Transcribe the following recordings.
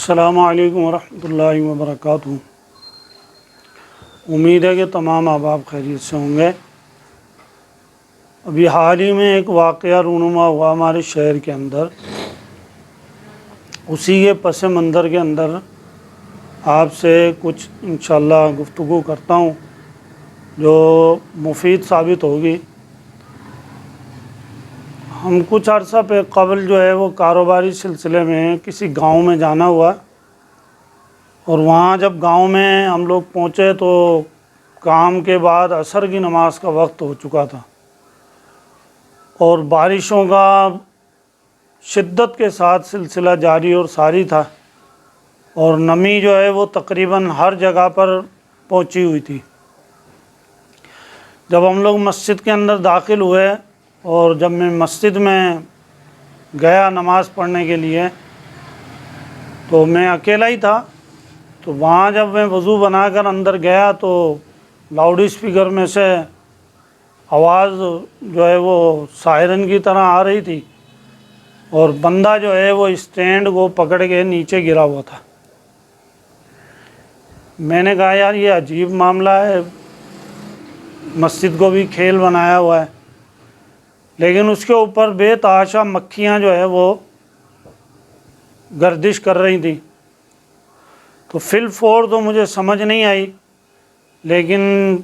السلام علیکم ورحمۃ اللہ وبرکاتہ۔ امید ہے کہ تمام احباب خیریت سے ہوں گے۔ ابھی حال ہی میں ایک واقعہ رونما ہوا ہمارے شہر کے اندر، اسی کے پس منظر کے اندر آپ سے کچھ انشاءاللہ گفتگو کرتا ہوں جو مفید ثابت ہوگی۔ ہم کچھ عرصہ قبل جو ہے وہ کاروباری سلسلے میں کسی گاؤں میں جانا ہوا، اور وہاں جب گاؤں میں ہم لوگ پہنچے تو کام کے بعد عصر کی نماز کا وقت ہو چکا تھا، اور بارشوں کا شدت کے ساتھ سلسلہ جاری اور ساری تھا، اور نمی جو ہے وہ تقریباً ہر جگہ پر پہنچی ہوئی تھی۔ جب ہم لوگ مسجد کے اندر داخل ہوئے اور جب میں مسجد میں گیا نماز پڑھنے کے لیے تو میں اکیلا ہی تھا، تو وہاں جب میں وضو بنا کر اندر گیا تو لاؤڈ اسپیکر میں سے آواز جو ہے وہ سائرن کی طرح آ رہی تھی، اور بندہ جو ہے وہ اسٹینڈ کو پکڑ کے نیچے گرا ہوا تھا۔ میں نے کہا یار یہ عجیب معاملہ ہے، مسجد کو بھی کھیل بنایا ہوا ہے، لیکن اس کے اوپر بے تحاشا مکھیاں جو ہے وہ گردش کر رہی تھیں۔ تو فی الفور تو مجھے سمجھ نہیں آئی، لیکن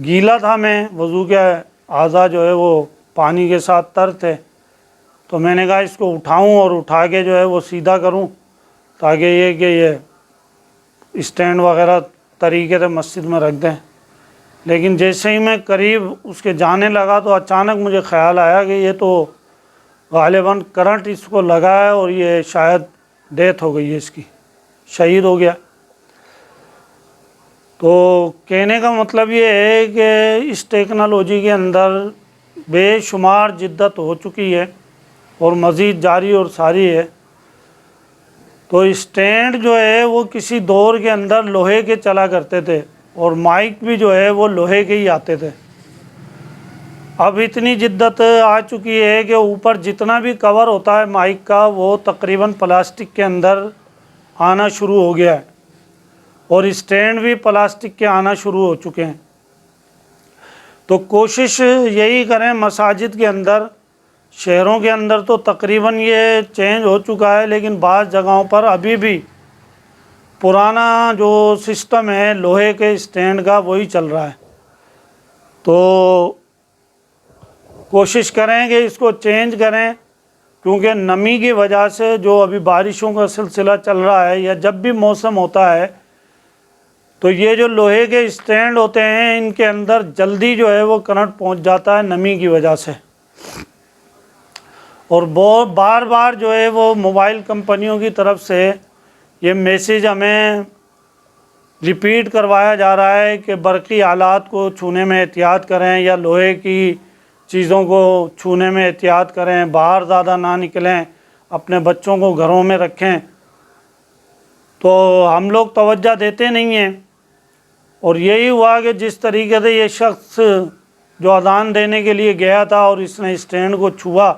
گیلا تھا، میں وضو کے اعضاء جو ہے وہ پانی کے ساتھ تر تھے، تو میں نے کہا اس کو اٹھاؤں اور اٹھا کے جو ہے وہ سیدھا کروں تاکہ یہ اسٹینڈ وغیرہ طریقے سے مسجد میں رکھ دیں۔ لیکن جیسے ہی میں قریب اس کے جانے لگا تو اچانک مجھے خیال آیا کہ یہ تو غالباً کرنٹ اس کو لگا ہے اور یہ شاید ڈیتھ ہو گئی ہے، اس کی شہید ہو گیا۔ تو کہنے کا مطلب یہ ہے کہ اس ٹیکنالوجی کے اندر بے شمار جدت ہو چکی ہے اور مزید جاری اور ساری ہے۔ تو اسٹینڈ جو ہے وہ کسی دور کے اندر لوہے کے چلا کرتے تھے، اور مائک بھی جو ہے وہ لوہے کے ہی آتے تھے۔ اب اتنی جدت آ چکی ہے کہ اوپر جتنا بھی کور ہوتا ہے مائک کا وہ تقریباً پلاسٹک کے اندر آنا شروع ہو گیا ہے، اور اسٹینڈ بھی پلاسٹک کے آنا شروع ہو چکے ہیں۔ تو کوشش یہی کریں، مساجد کے اندر، شہروں کے اندر تو تقریباً یہ چینج ہو چکا ہے، لیکن بعض جگہوں پر ابھی بھی پرانا جو سسٹم ہے لوہے کے اسٹینڈ کا وہی چل رہا ہے۔ تو کوشش کریں کہ اس کو چینج کریں، کیونکہ نمی کی وجہ سے جو ابھی بارشوں کا سلسلہ چل رہا ہے یا جب بھی موسم ہوتا ہے تو یہ جو لوہے کے اسٹینڈ ہوتے ہیں ان کے اندر جلدی جو ہے وہ کرنٹ پہنچ جاتا ہے نمی کی وجہ سے، اور بار بار جو ہے وہ موبائل کمپنیوں کی طرف سے یہ میسیج ہمیں ریپیٹ کروایا جا رہا ہے کہ برقی آلات کو چھونے میں احتیاط کریں یا لوہے کی چیزوں کو چھونے میں احتیاط کریں، باہر زیادہ نہ نکلیں، اپنے بچوں کو گھروں میں رکھیں۔ تو ہم لوگ توجہ دیتے نہیں ہیں، اور یہی ہوا کہ جس طریقے سے یہ شخص جو اذان دینے کے لیے گیا تھا اور اس نے اسٹینڈ کو چھوا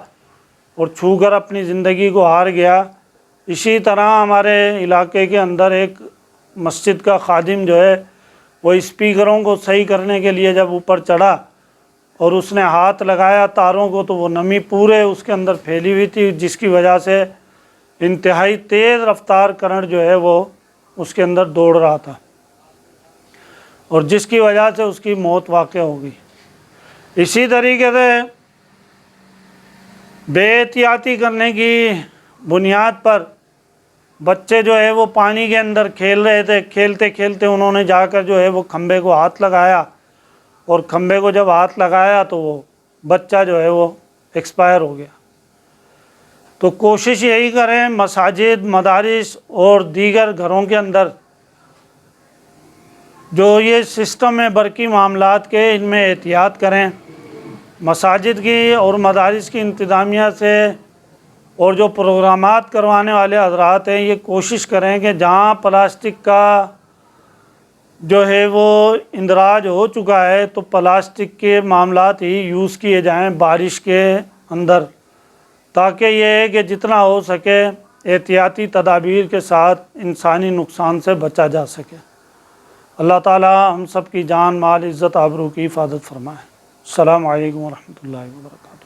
اور چھو کر اپنی زندگی کو ہار گیا، اسی طرح ہمارے علاقے کے اندر ایک مسجد کا خادم جو ہے وہ اسپیکروں کو صحیح کرنے کے لیے جب اوپر چڑھا اور اس نے ہاتھ لگایا تاروں کو تو وہ نمی پورے اس کے اندر پھیلی ہوئی تھی، جس کی وجہ سے انتہائی تیز رفتار کرنٹ جو ہے وہ اس کے اندر دوڑ رہا تھا، اور جس کی وجہ سے اس کی موت واقع ہو گئی۔ اسی طریقے سے بے احتیاطی کرنے کی بنیاد پر بچے جو ہے وہ پانی کے اندر کھیل رہے تھے، کھیلتے کھیلتے انہوں نے جا کر جو ہے وہ کھمبے کو ہاتھ لگایا، اور کھمبے کو جب ہاتھ لگایا تو وہ بچہ جو ہے وہ ایکسپائر ہو گیا۔ تو کوشش یہی کریں، مساجد، مدارس اور دیگر گھروں کے اندر جو یہ سسٹم ہے برقی معاملات کے، ان میں احتیاط کریں۔ مساجد کی اور مدارس کی انتظامیہ سے اور جو پروگرامات کروانے والے حضرات ہیں یہ کوشش کریں کہ جہاں پلاسٹک کا جو ہے وہ اندراج ہو چکا ہے تو پلاسٹک کے معاملات ہی یوز کیے جائیں بارش کے اندر، تاکہ یہ ہے کہ جتنا ہو سکے احتیاطی تدابیر کے ساتھ انسانی نقصان سے بچا جا سکے۔ اللہ تعالی ہم سب کی جان مال عزت آبرو کی حفاظت فرمائے۔ السلام علیکم ورحمۃ اللہ وبرکاتہ۔